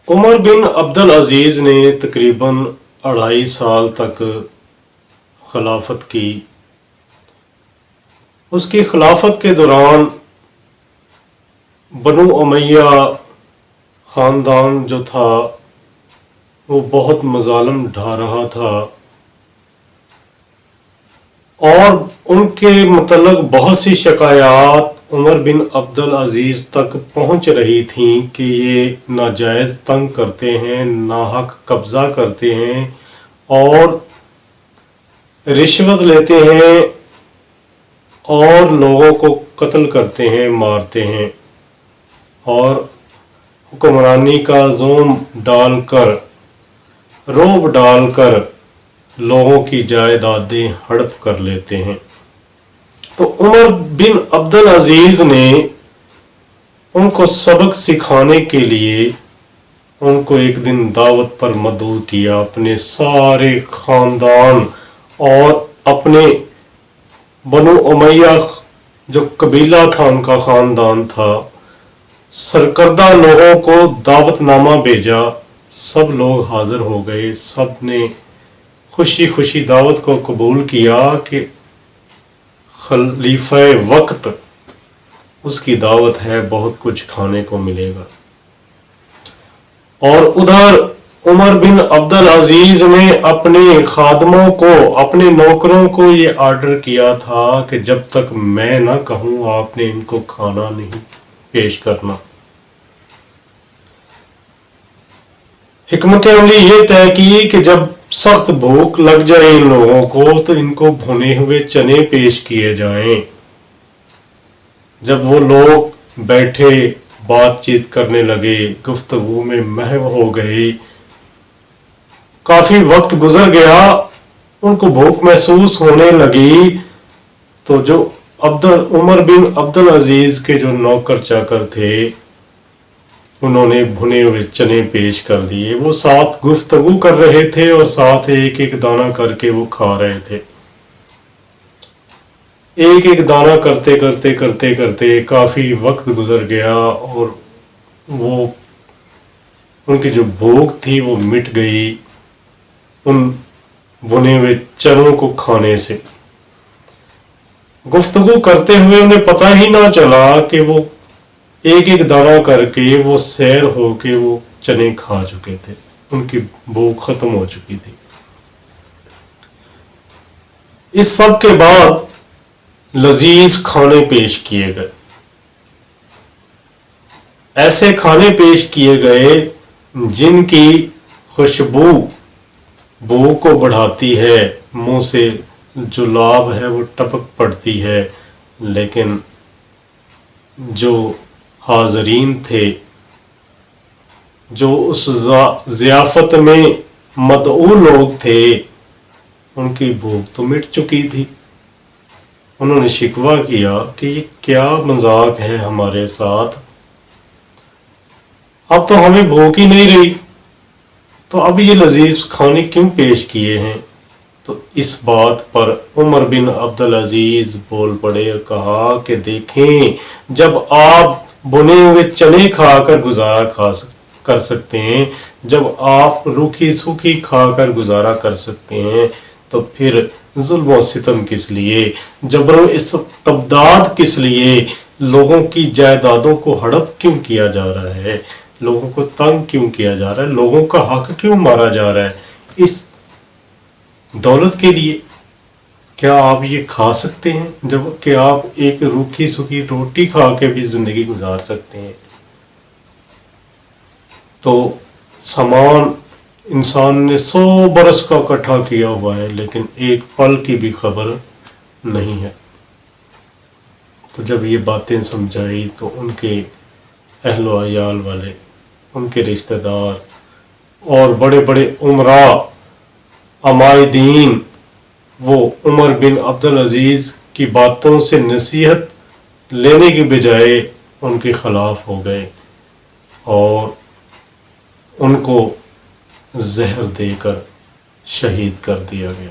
عمر بن عبد العزیز نے تقریباً 2.5 سال تک خلافت کی۔ اس کی خلافت کے دوران بنو امیہ خاندان جو تھا وہ بہت مظالم ڈھا رہا تھا، اور ان کے متعلق بہت سی شکایات عمر بن عبد العزیز تک پہنچ رہی تھیں کہ یہ ناجائز تنگ کرتے ہیں، ناحق قبضہ کرتے ہیں اور رشوت لیتے ہیں اور لوگوں کو قتل کرتے ہیں، مارتے ہیں، اور حکمرانی کا زوم ڈال کر، رعب ڈال کر لوگوں کی جائیدادیں ہڑپ کر لیتے ہیں۔ تو عمر بن عبد العزیز نے ان کو سبق سکھانے کے لیے ان کو ایک دن دعوت پر مدعو کیا، اپنے سارے خاندان اور اپنے بنو امیہ جو قبیلہ تھا، ان کا خاندان تھا، سرکردہ لوگوں کو دعوت نامہ بھیجا۔ سب لوگ حاضر ہو گئے، سب نے خوشی خوشی دعوت کو قبول کیا کہ خلیفہ وقت اس کی دعوت ہے، بہت کچھ کھانے کو ملے گا۔ اور ادھر عمر بن عبد العزیز نے اپنے خادموں کو، اپنے نوکروں کو یہ آرڈر کیا تھا کہ جب تک میں نہ کہوں آپ نے ان کو کھانا نہیں پیش کرنا۔ حکمت عملی یہ طے کی کہ جب سخت بھوک لگ جائے ان لوگوں کو تو ان کو بھنے ہوئے چنے پیش کیے جائیں۔ جب وہ لوگ بیٹھے بات چیت کرنے لگے، گفتگو میں محو ہو گئے، کافی وقت گزر گیا، ان کو بھوک محسوس ہونے لگی، تو جو عمر بن عبد العزیز کے جو نوکر چاکر تھے انہوں نے بھنے ہوئے چنے پیش کر دیے۔ وہ ساتھ گفتگو کر رہے تھے اور ساتھ ایک ایک دانہ کر کے وہ کھا رہے تھے۔ ایک ایک دانہ کرتے کرتے کرتے کرتے کافی وقت گزر گیا اور وہ ان کی جو بھوک تھی وہ مٹ گئی ان بھنے ہوئے چنوں کو کھانے سے۔ گفتگو کرتے ہوئے انہیں پتہ ہی نہ چلا کہ وہ ایک ایک دانہ کر کے وہ سیر ہو کے وہ چنے کھا چکے تھے، ان کی بھوک ختم ہو چکی تھی۔ اس سب کے بعد لذیذ کھانے پیش کیے گئے، ایسے کھانے پیش کیے گئے جن کی خوشبو بھوک کو بڑھاتی ہے، منہ سے جو لعاب ہے وہ ٹپک پڑتی ہے، لیکن جو حاضرین تھے، جو اس ضیافت میں مدعو لوگ تھے، ان کی بھوک تو مٹ چکی تھی۔ انہوں نے شکوہ کیا کہ یہ کیا مذاق ہے ہمارے ساتھ، اب تو ہمیں بھوک ہی نہیں رہی، تو اب یہ لذیذ کھانے کیوں پیش کیے ہیں؟ تو اس بات پر عمر بن عبد العزیز بول پڑے اور کہا کہ دیکھیں، جب آپ بنے ہوئے چنے کھا کر گزارا کر سکتے ہیں، جب آپ روکھی سوکھی کھا کر گزارا کر سکتے ہیں، تو پھر ظلم و ستم کس لیے، جبر و استبداد کس لیے، لوگوں کی جائیدادوں کو ہڑپ کیوں کیا جا رہا ہے، لوگوں کو تنگ کیوں کیا جا رہا ہے، لوگوں کا حق کیوں مارا جا رہا ہے اس دولت کے لیے؟ کیا آپ یہ کھا سکتے ہیں جب کہ آپ ایک روکھی سوکھی روٹی کھا کے بھی زندگی گزار سکتے ہیں؟ تو سامان انسان نے 100 برس کا اکٹھا کیا ہوا ہے، لیکن ایک پل کی بھی خبر نہیں ہے۔ تو جب یہ باتیں سمجھائی تو ان کے اہل و عیال والے، ان کے رشتہ دار اور بڑے بڑے امراء عمائدین وہ عمر بن عبد العزیز کی باتوں سے نصیحت لینے کی بجائے ان کے خلاف ہو گئے اور ان کو زہر دے کر شہید کر دیا گیا۔